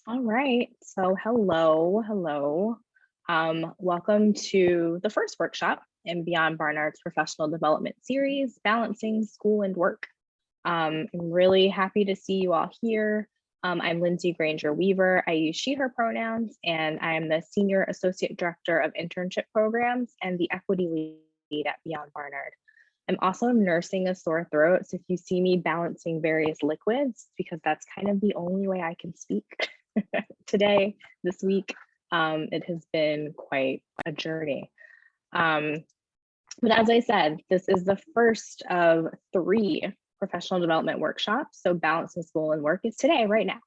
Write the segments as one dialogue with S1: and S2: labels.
S1: All right, so hello. Welcome to the first workshop in Beyond Barnard's professional development series, Balancing School and Work. I'm really happy to see you all here. I'm Lindsay Granger Weaver. I use she, her pronouns, and I'm the Senior Associate Director of Internship Programs and the Equity Lead at Beyond Barnard. I'm also nursing a sore throat, so if you see me balancing various liquids, because that's kind of the only way I can speak today, this week. It has been quite a journey. But as I said, this is the first of 3 professional development workshops. So balancing school and work is today, right now.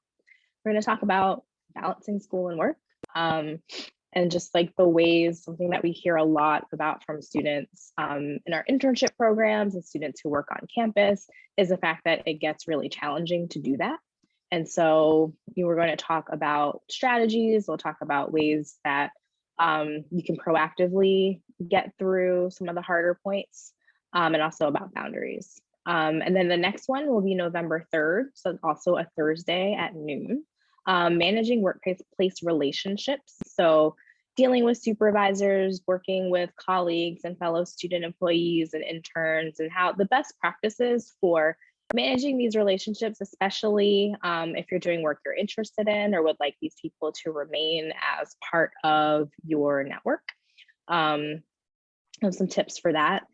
S1: We're going to talk about balancing school and work. And just like the ways, something that we hear a lot about from students in our internship programs and students who work on campus is the fact that it gets really challenging to do that. And so we're going to talk about strategies. We'll talk about ways that you can proactively get through some of the harder points, and also about boundaries. And then the next one will be November 3rd, so also a Thursday at noon, managing workplace relationships. So dealing with supervisors, working with colleagues and fellow student employees and interns, and how the best practices for managing these relationships, especially if you're doing work you're interested in or would like these people to remain as part of your network. I have some tips for that.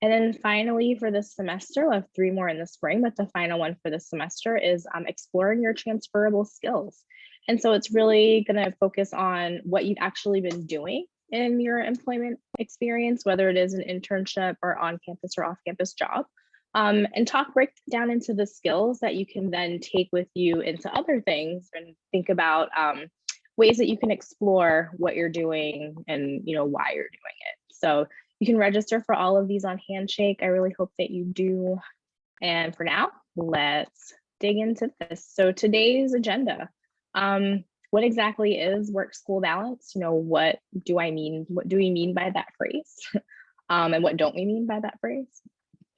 S1: And then finally, for this semester, we'll have 3 more in the spring, but the final one for this semester is exploring your transferable skills. And so it's really going to focus on what you've actually been doing in your employment experience, whether it is an internship or on-campus or off-campus job. And break down into the skills that you can then take with you into other things and think about ways that you can explore what you're doing and why you're doing it. So you can register for all of these on Handshake. I really hope that you do. And for now, let's dig into this. So today's agenda. What exactly is work-school balance? What do I mean? What do we mean by that phrase? And what don't we mean by that phrase?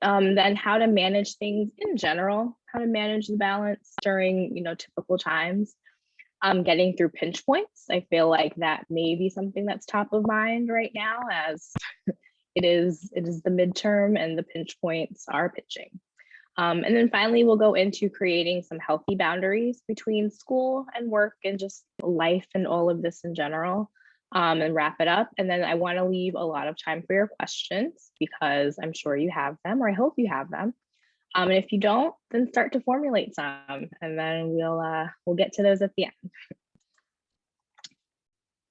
S1: Then how to manage things in general, how to manage the balance during, typical times. Getting through pinch points. I feel like that may be something that's top of mind right now, as it is the midterm and the pinch points are pitching. And then finally, we'll go into creating some healthy boundaries between school and work and just life and all of this in general. And wrap it up. And then I want to leave a lot of time for your questions because I'm sure you have them, or I hope you have them. And if you don't, then start to formulate some, and then we'll get to those at the end.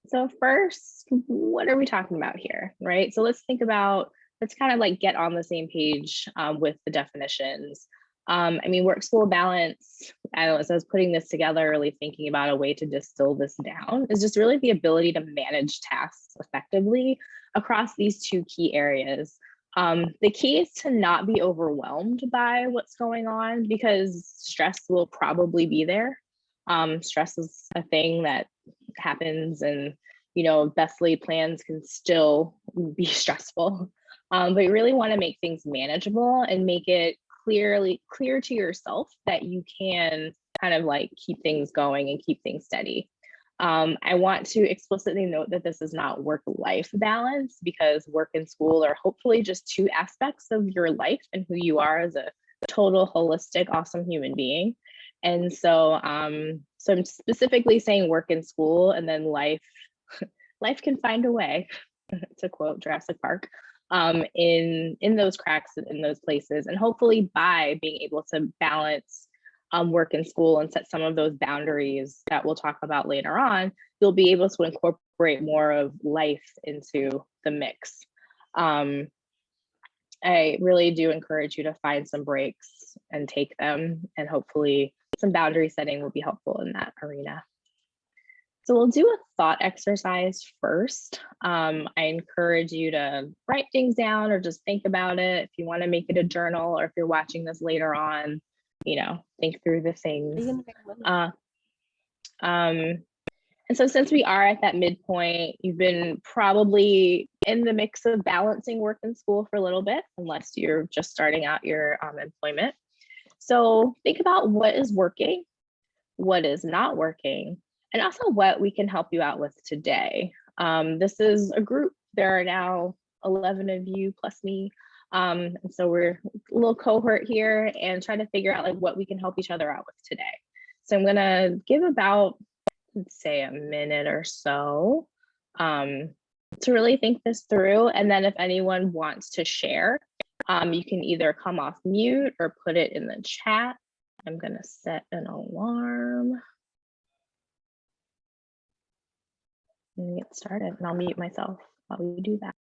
S1: So first, what are we talking about here, right? So let's kind of like get on the same page with the definitions. Work-school balance, as I was putting this together, really thinking about a way to distill this down, is just really the ability to manage tasks effectively across these 2 key areas. The key is to not be overwhelmed by what's going on, because stress will probably be there. Stress is a thing that happens, and best laid plans can still be stressful. But you really want to make things manageable and make it clear to yourself that you can kind of like keep things going and keep things steady. I want to explicitly note that this is not work-life balance, because work and school are hopefully just 2 aspects of your life and who you are as a total holistic, awesome human being. And so, so I'm specifically saying work and school, and then life can find a way, to quote Jurassic Park. In those cracks, in those places, and hopefully by being able to balance work and school and set some of those boundaries that we'll talk about later on, you'll be able to incorporate more of life into the mix. I really do encourage you to find some breaks and take them, and hopefully some boundary setting will be helpful in that arena. So we'll do a thought exercise first. I encourage you to write things down or just think about it. If you want to make it a journal, or if you're watching this later on, think through the things. And so since we are at that midpoint, you've been probably in the mix of balancing work and school for a little bit, unless you're just starting out your employment. So think about what is working, what is not working, and also what we can help you out with today. This is a group. There are now 11 of you plus me. And so we're a little cohort here and try to figure out like what we can help each other out with today. So I'm gonna give about, let's say, a minute or so to really think this through. And then if anyone wants to share, you can either come off mute or put it in the chat. I'm gonna set an alarm. And get started, and I'll mute myself while we do that.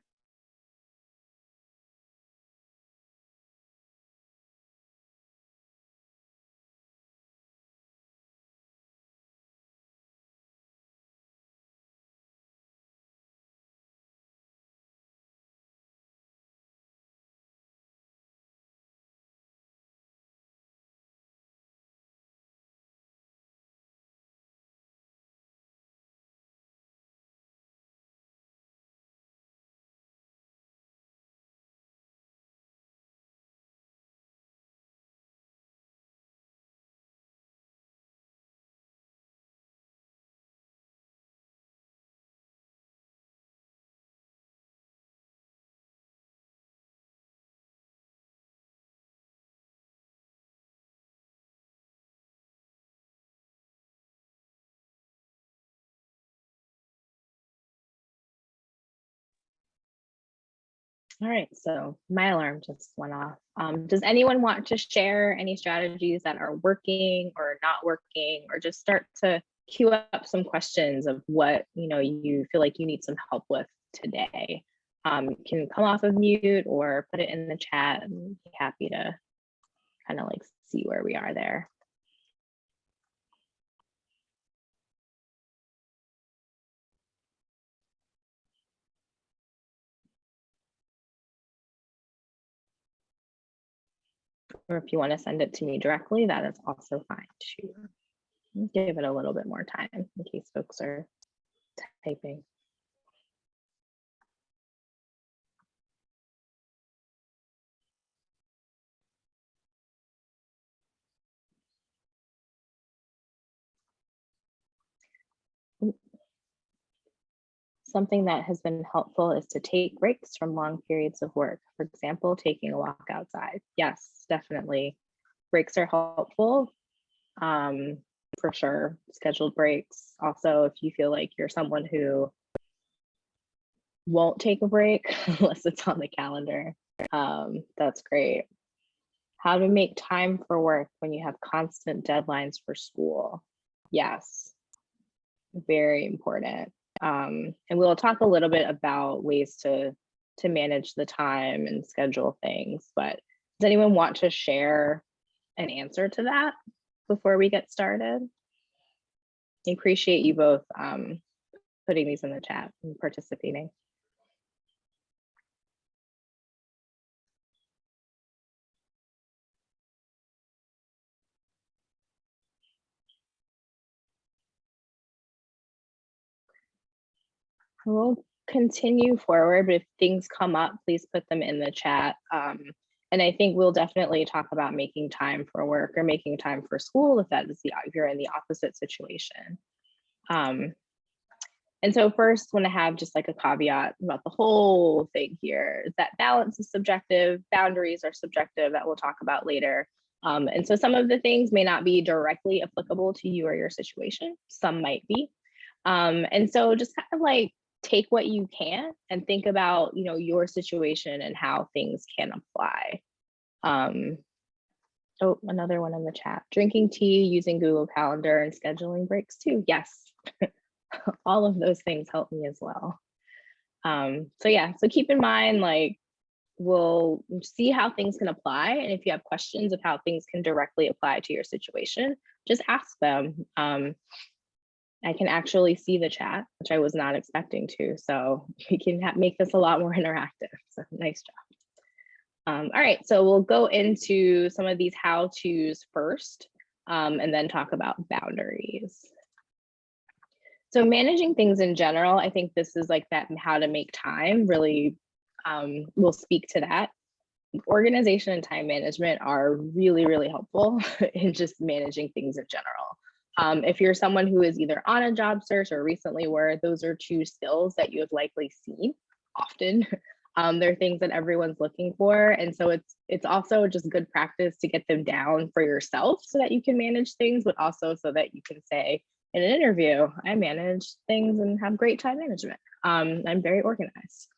S1: All right, so my alarm just went off. Does anyone want to share any strategies that are working or not working, or just start to queue up some questions of what you feel like you need some help with today? You can come off of mute or put it in the chat. I'm happy to kind of like see where we are there. Or if you want to send it to me directly, that is also fine too. Give it a little bit more time in case folks are typing. Something that has been helpful is to take breaks from long periods of work. For example, taking a walk outside. Yes, definitely. Breaks are helpful, for sure. Scheduled breaks. Also, if you feel like you're someone who won't take a break unless it's on the calendar, that's great. How to make time for work when you have constant deadlines for school. Yes, very important. And we'll talk a little bit about ways to manage the time and schedule things, but does anyone want to share an answer to that before we get started? I appreciate you both putting these in the chat and participating. We'll continue forward, but if things come up, please put them in the chat. And I think we'll definitely talk about making time for work or making time for school if if you're in the opposite situation. And so first, want to have just like a caveat about the whole thing here is that balance is subjective, boundaries are subjective, that we'll talk about later. And so some of the things may not be directly applicable to you or your situation. Some might be. And so just kind of like take what you can and think about, your situation and how things can apply. Oh, another one in the chat. Drinking tea, using Google Calendar, and scheduling breaks too. Yes, all of those things help me as well. So yeah, so keep in mind, like, we'll see how things can apply. And if you have questions of how things can directly apply to your situation, just ask them. I can actually see the chat, which I was not expecting to. So we can make this a lot more interactive. So nice job. All right, so we'll go into some of these how-tos first, and then talk about boundaries. So managing things in general, I think this is like that how to make time really will speak to that. Organization and time management are really, really helpful in just managing things in general. If you're someone who is either on a job search or recently were, those are two skills that you have likely seen often. They're things that everyone's looking for. And so it's also just good practice to get them down for yourself so that you can manage things, but also so that you can say in an interview, I manage things and have great time management. I'm very organized.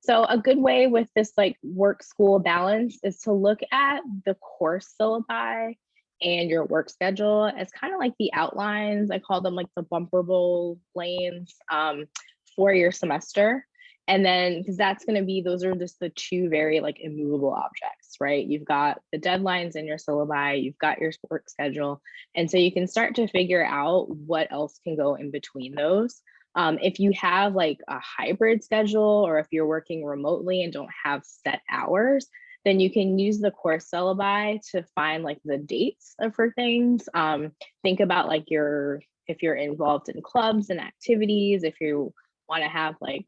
S1: So a good way with this like work school balance is to look at the course syllabi and your work schedule as kind of like the outlines. I call them like the bumperable lanes for your semester. And then, because that's going to be, those are just the two very like immovable objects, right? You've got the deadlines in your syllabi, you've got your work schedule. And so you can start to figure out what else can go in between those. If you have like a hybrid schedule, or if you're working remotely and don't have set hours, then you can use the course syllabi to find like the dates for things. Think about like if you're involved in clubs and activities, if you want to have like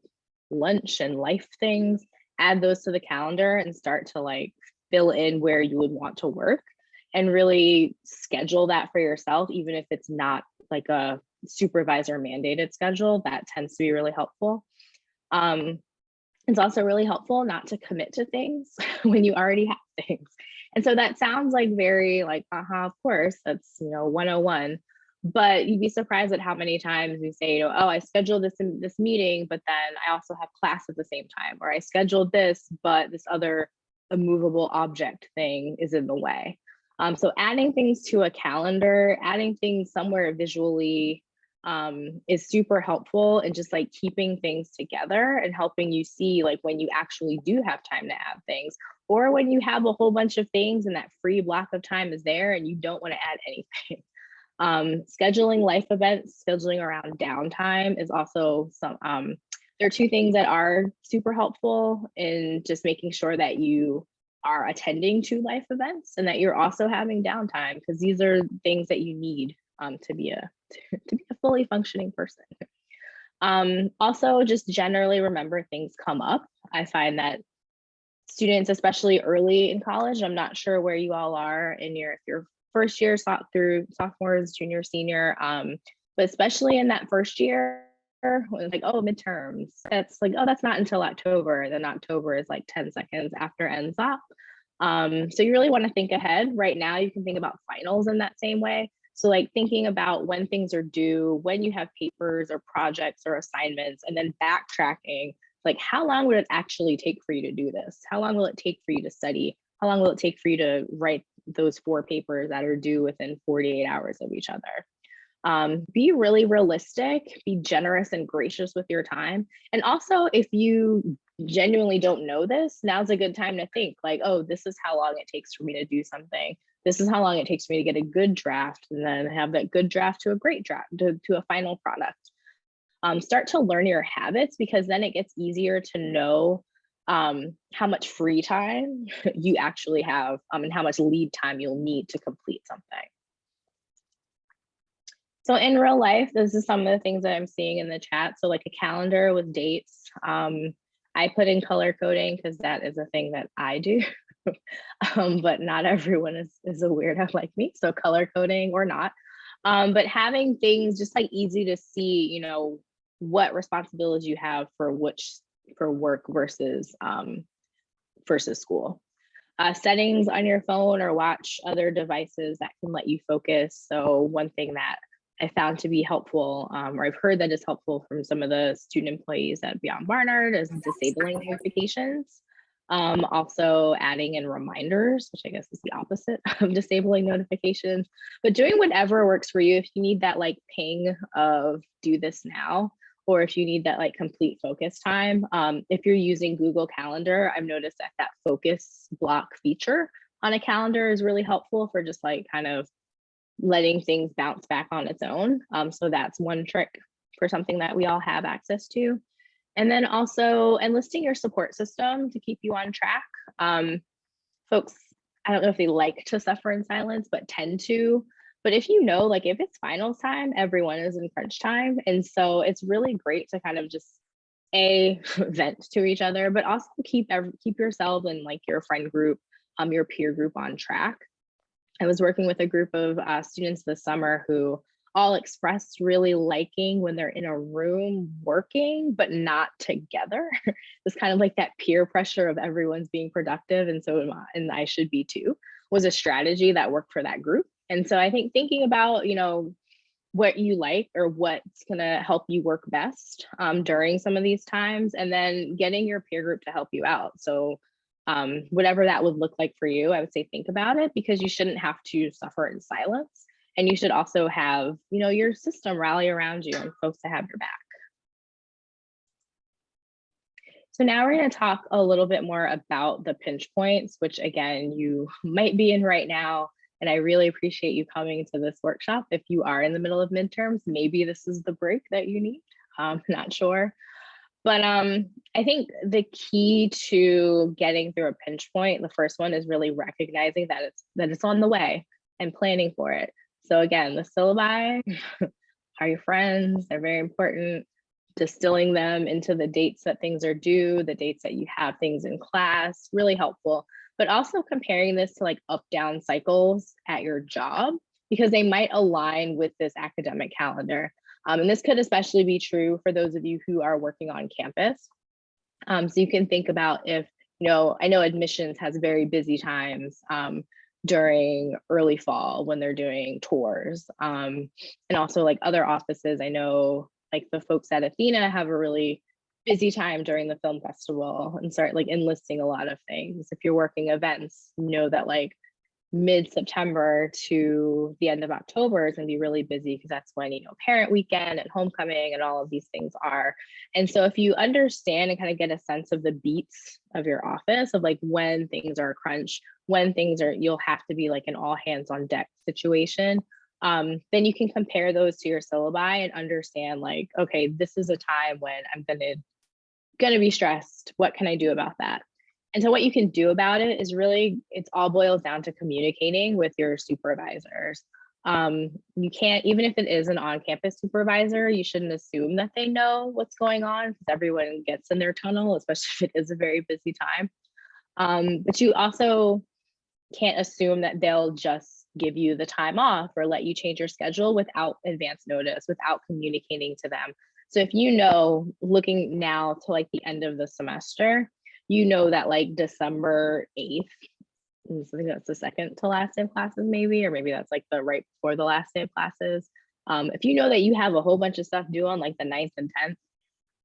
S1: lunch and life things, add those to the calendar and start to like fill in where you would want to work and really schedule that for yourself, even if it's not like a supervisor mandated schedule. That tends to be really helpful. It's also really helpful not to commit to things when you already have things. And so that sounds like very like, of course, that's, 101. But you'd be surprised at how many times we say, oh, I scheduled this meeting, but then I also have class at the same time, or I scheduled this, but this other immovable object thing is in the way. So adding things to a calendar, adding things somewhere visually is super helpful, and just like keeping things together and helping you see like when you actually do have time to add things, or when you have a whole bunch of things and that free block of time is there and you don't want to add anything. Scheduling life events, scheduling around downtime is also there are two things that are super helpful in just making sure that you are attending to life events and that you're also having downtime, because these are things that you need to be a fully functioning person. Also, just generally remember things come up. I find that students, especially early in college, I'm not sure where you all are in if you're first year through sophomores, junior, senior, but especially in that first year, like, oh, midterms, that's like, oh, that's not until October. Then October is like 10 seconds after NSOP. So you really want to think ahead. Right now, you can think about finals in that same way. So like thinking about when things are due, when you have papers or projects or assignments, and then backtracking, like how long would it actually take for you to do this? How long will it take for you to study? How long will it take for you to write those 4 papers that are due within 48 hours of each other? Be really realistic, be generous and gracious with your time. And also, if you genuinely don't know this, now's a good time to think like, oh, this is how long it takes for me to do something. This is how long it takes for me to get a good draft, and then have that good draft to a great draft, to a final product. Start to learn your habits, because then it gets easier to know how much free time you actually have, and how much lead time you'll need to complete something. So in real life, this is some of the things that I'm seeing in the chat. So like a calendar with dates. I put in color coding because that is a thing that I do, but not everyone is a weirdo like me. So color coding or not, but having things just like easy to see, what responsibilities you have for work versus school. Settings on your phone or watch other devices that can let you focus. So one thing that I found to be helpful, or I've heard that is helpful from some of the student employees at Beyond Barnard, is disabling notifications. Also adding in reminders, which I guess is the opposite of disabling notifications, but doing whatever works for you. If you need that like ping of do this now, or if you need that like complete focus time. If you're using Google Calendar, I've noticed that focus block feature on a calendar is really helpful for just like kind of letting things bounce back on its own. So that's one trick for something that we all have access to. And then also enlisting your support system to keep you on track. Folks, I don't know if they like to suffer in silence, but tend to. But if like if it's finals time, everyone is in crunch time. And so it's really great to kind of just vent to each other, but also keep yourself and like your friend group, your peer group on track. I was working with a group of students this summer who all expressed really liking when they're in a room working, but not together. It's kind of like that peer pressure of everyone's being productive, and so am I, and I should be too, was a strategy that worked for that group. And so I think thinking about, what you like or what's going to help you work best during some of these times, and then getting your peer group to help you out. So whatever that would look like for you, I would say think about it, because you shouldn't have to suffer in silence. And you should also have, your system rally around you and folks to have your back. So now we're going to talk a little bit more about the pinch points, which again, you might be in right now. And I really appreciate you coming to this workshop. If you are in the middle of midterms, maybe this is the break that you need. Not sure. But I think the key to getting through a pinch point, the first one is really recognizing that it's on the way and planning for it. So again, the syllabi are your friends, they're very important. Distilling them into the dates that things are due, the dates that you have things in class, really helpful. But also comparing this to like up-down cycles at your job, because they might align with this academic calendar. And this could especially be true for those of you who are working on campus. So you can think about if, I know admissions has very busy times during early fall when they're doing tours. And also like other offices, I know like the folks at Athena have a really busy time during the film festival and start like enlisting a lot of things. If you're working events, that like mid-September to the end of October is going to be really busy, because that's when, parent weekend and homecoming and all of these things are. And so if you understand and kind of get a sense of the beats of your office, of like when things are a crunch, when things are, you'll have to be like an all hands on deck situation, then you can compare those to your syllabi and understand like, okay, this is a time when I'm gonna be stressed. What can I do about that? And so what you can do about it is really, it's all boils down to communicating with your supervisors. You can't, even if it is an on-campus supervisor, you shouldn't assume that they know what's going on, because everyone gets in their tunnel, especially if it is a very busy time. But you also can't assume that they'll just give you the time off or let you change your schedule without advance notice, without communicating to them. So if looking now to like the end of the semester, that like December 8th, I think that's the second to last day of classes maybe, or maybe that's like the right before the last day of classes. If you know that you have a whole bunch of stuff due on like the 9th and 10th,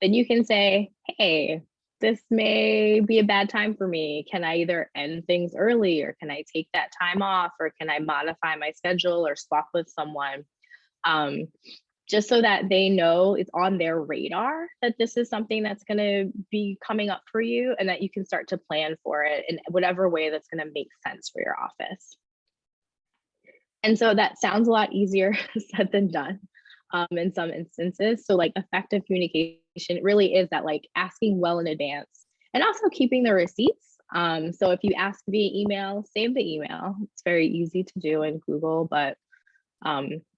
S1: then you can say, hey, this may be a bad time for me. Can I either end things early, or can I take that time off, or can I modify my schedule or swap with someone? Just so that they know it's on their radar that this is something that's going to be coming up for you, and that you can start to plan for it in whatever way that's going to make sense for your office. And so that sounds a lot easier said than done in some instances. So like effective communication really is that like asking well in advance, and also keeping the receipts. So if you ask via email, save the email. It's very easy to do in Google, but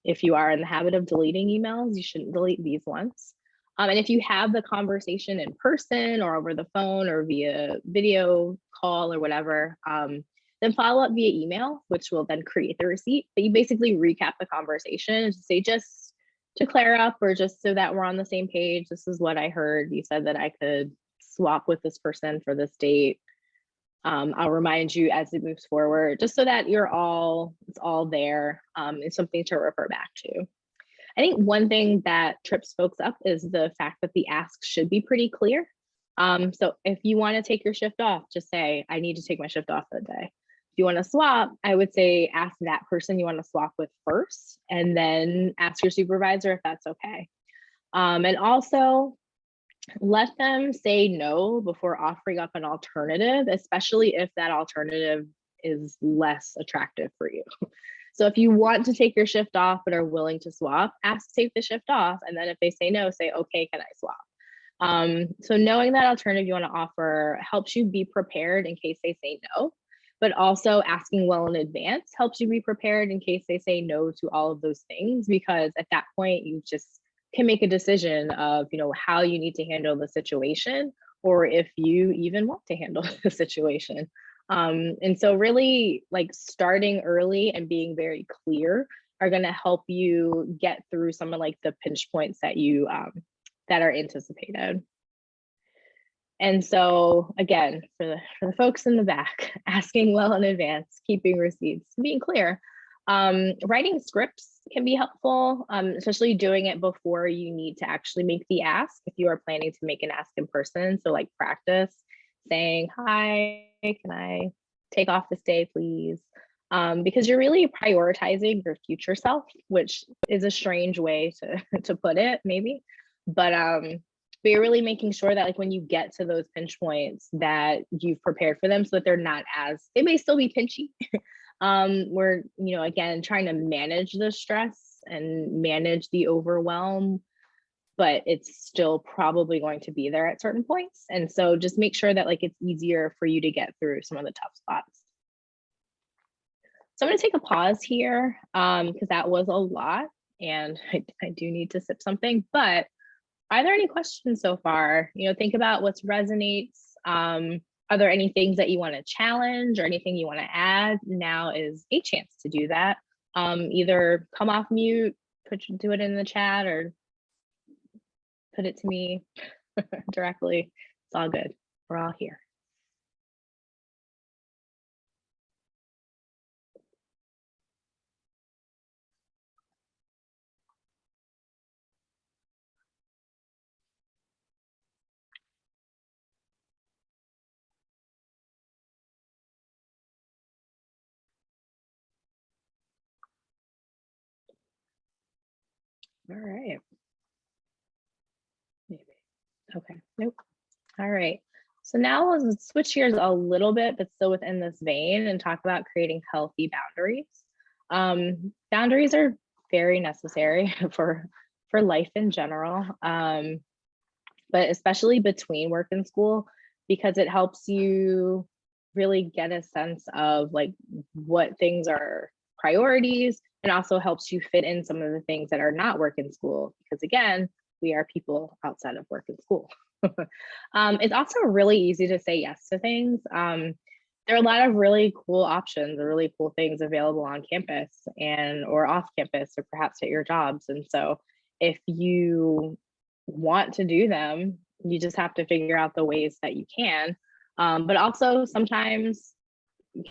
S1: if you are in the habit of deleting emails, you shouldn't delete these ones. And if you have the conversation in person or over the phone or via video call or whatever, then follow up via email, which will then create the receipt. But you basically recap the conversation and say, just to clear up, or just so that we're on the same page, this is what I heard. You said that I could swap with this person for this date. I'll remind you as it moves forward, just so that it's all there. It's something to refer back to. I think one thing that trips folks up is the fact that the asks should be pretty clear. So if you want to take your shift off, just say, I need to take my shift off for the day. If you want to swap, I would say ask that person you want to swap with first, and then ask your supervisor if that's okay. And also, let them say no before offering up an alternative, especially if that alternative is less attractive for you. So if you want to take your shift off but are willing to swap, ask to take the shift off. And then if they say no, say, okay, can I swap? So knowing that alternative you want to offer helps you be prepared in case they say no, but also asking well in advance helps you be prepared in case they say no to all of those things, because at that point you just can make a decision of, how you need to handle the situation, or if you even want to handle the situation. And so really like starting early and being very clear are going to help you get through some of like the pinch points that you that are anticipated. And so again, for the folks in the back, asking well in advance, keeping receipts, being clear. Writing scripts can be helpful, especially doing it before you need to actually make the ask if you are planning to make an ask in person. So like practice saying, hi, can I take off this day, please? Because you're really prioritizing your future self, which is a strange way to put it, maybe. But you're really making sure that like when you get to those pinch points that you've prepared for them so that they're not as, they may still be pinchy. We're, you know, again, trying to manage the stress and manage the overwhelm, but it's still probably going to be there at certain points. And so just make sure that like it's easier for you to get through some of the tough spots. So I'm going to take a pause here because that was a lot and I do need to sip something, but are there any questions so far? You know, think about what resonates. Are there any things that you want to challenge or anything you want to add? Now is a chance to do that. Either come off mute, do it in the chat, or put it to me directly. It's all good. We're all here. All right. Maybe. Okay. Nope. All right. So now we'll switch gears a little bit, but still within this vein, and talk about creating healthy boundaries. Boundaries are very necessary for life in general, but especially between work and school, because it helps you really get a sense of like what things are priorities, and also helps you fit in some of the things that are not work and school, because again, we are people outside of work and school. It's also really easy to say yes to things. There are a lot of really cool options or really cool things available on campus and or off campus or perhaps at your jobs. And so if you want to do them, you just have to figure out the ways that you can. But also sometimes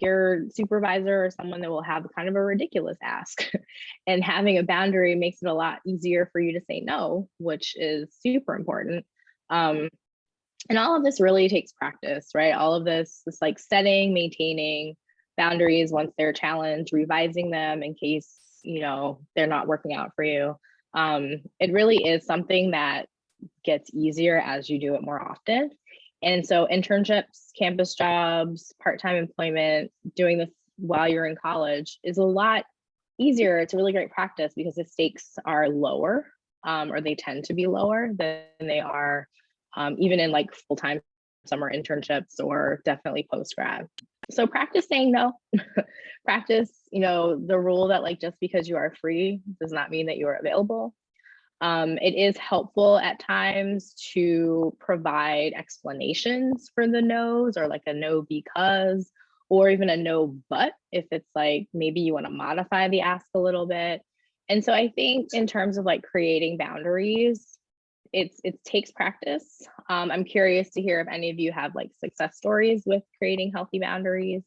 S1: your supervisor or someone that will have kind of a ridiculous ask and having a boundary makes it a lot easier for you to say no, which is super important. And all of this really takes practice, right? All of this like setting, maintaining boundaries once they're challenged, revising them in case, you know, they're not working out for you. It really is something that gets easier as you do it more often. And so internships, campus jobs, part-time employment, doing this while you're in college is a lot easier. It's a really great practice because the stakes are lower, or they tend to be lower than they are even in like full-time summer internships or definitely post-grad. So practice saying no. Practice, you know, the rule that like just because you are free does not mean that you are available. It is helpful at times to provide explanations for the no's, or like a no because, or even a no but, if it's like maybe you want to modify the ask a little bit. And so I think in terms of like creating boundaries, it takes practice. I'm curious to hear if any of you have like success stories with creating healthy boundaries.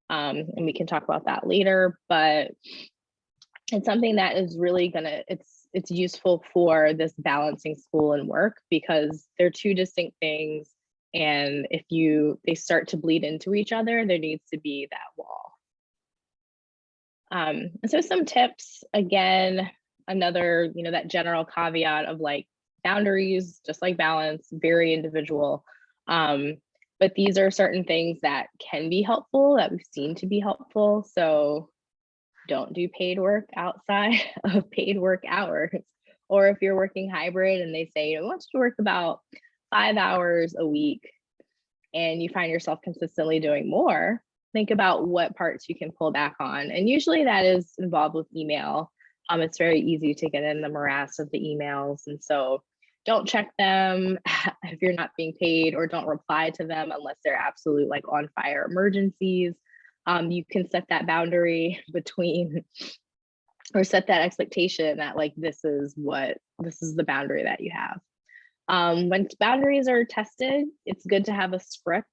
S1: And we can talk about that later, but it's something that is really gonna, it's useful for this balancing school and work, because they're two distinct things. And if they start to bleed into each other, there needs to be that wall. And so some tips, again, another, you know, that general caveat of like boundaries, just like balance, very individual. But these are certain things that can be helpful, that we've seen to be helpful. So don't do paid work outside of paid work hours. Or if you're working hybrid and they say, I want you to work about 5 hours a week and you find yourself consistently doing more, think about what parts you can pull back on. And usually that is involved with email. It's very easy to get in the morass of the emails. And so don't check them if you're not being paid, or don't reply to them unless they're absolute like on fire emergencies. You can set that boundary between or set that expectation that like, this is the boundary that you have. When boundaries are tested, it's good to have a script,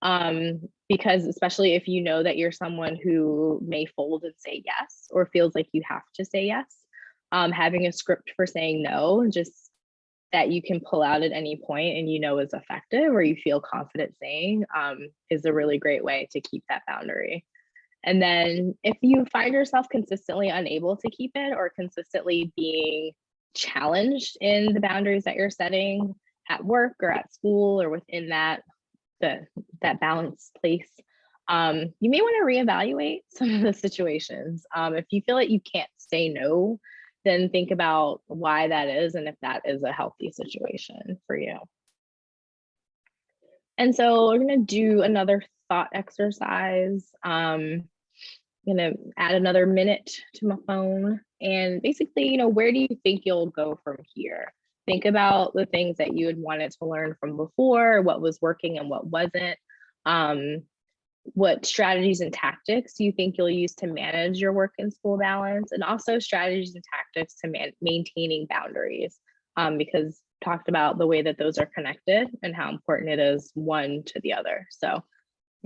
S1: because especially if you know that you're someone who may fold and say yes, or feels like you have to say yes, having a script for saying no, just that you can pull out at any point and you know is effective, or you feel confident saying, is a really great way to keep that boundary. And then if you find yourself consistently unable to keep it, or consistently being challenged in the boundaries that you're setting at work or at school or within that balanced place, you may want to reevaluate some of the situations. If you feel like you can't say no, then think about why that is and if that is a healthy situation for you. And so we're going to do another thought exercise. I'm going to add another minute to my phone. And basically, where do you think you'll go from here? Think about the things that you had wanted to learn from before, what was working and what wasn't. What strategies and tactics do you think you'll use to manage your work and school balance, and also strategies and tactics to maintaining boundaries, because talked about the way that those are connected and how important it is one to the other. So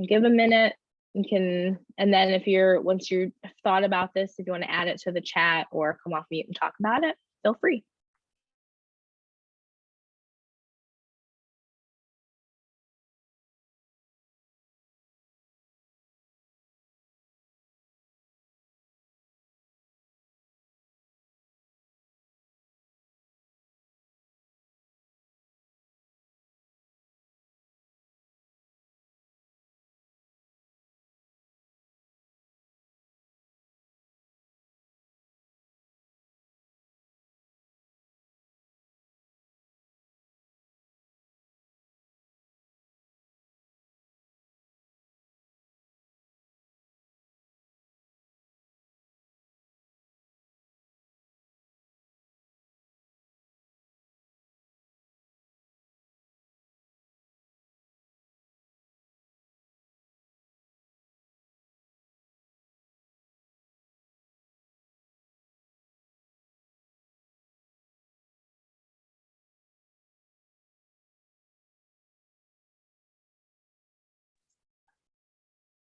S1: give a minute. You can, and then once you've thought about this, if you want to add it to the chat or come off mute and talk about it, feel free.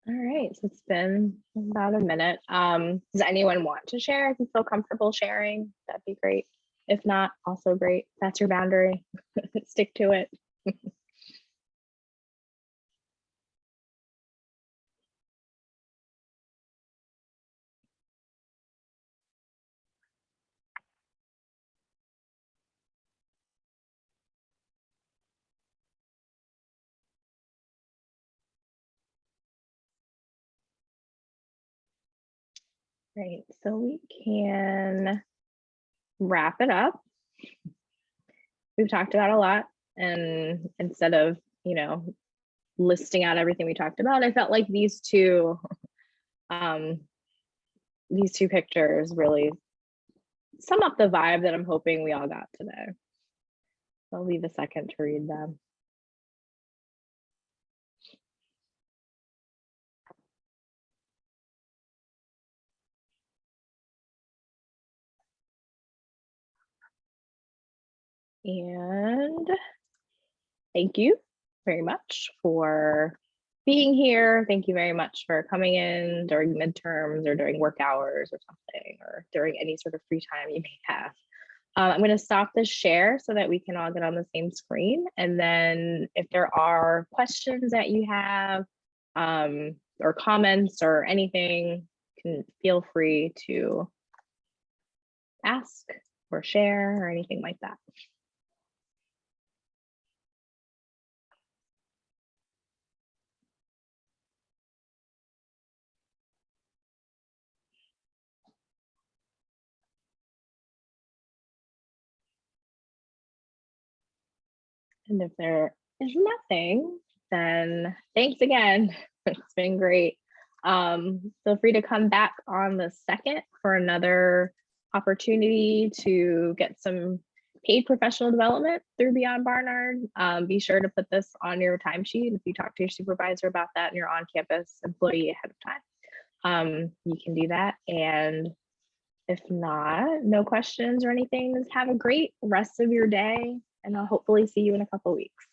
S1: All right, so it's been about a minute. Does anyone want to share? If you feel comfortable sharing, that'd be great. If not, also great. That's your boundary. Stick to it. Great, so we can wrap it up. We've talked about a lot, and instead of, listing out everything we talked about, I felt like these two pictures really sum up the vibe that I'm hoping we all got today. I'll leave a second to read them. And thank you very much for being here. Thank you very much for coming in during midterms or during work hours or something, or during any sort of free time you may have. I'm going to stop the share so that we can all get on the same screen. And then if there are questions that you have, or comments or anything, you can feel free to ask or share or anything like that. And if there is nothing, then thanks again. It's been great. Feel free to come back on the 2nd for another opportunity to get some paid professional development through Beyond Barnard. Be sure to put this on your timesheet if you talk to your supervisor about that and you're on campus employee ahead of time. You can do that. And If not, no questions or anything, just have a great rest of your day, and I'll hopefully see you in a couple weeks.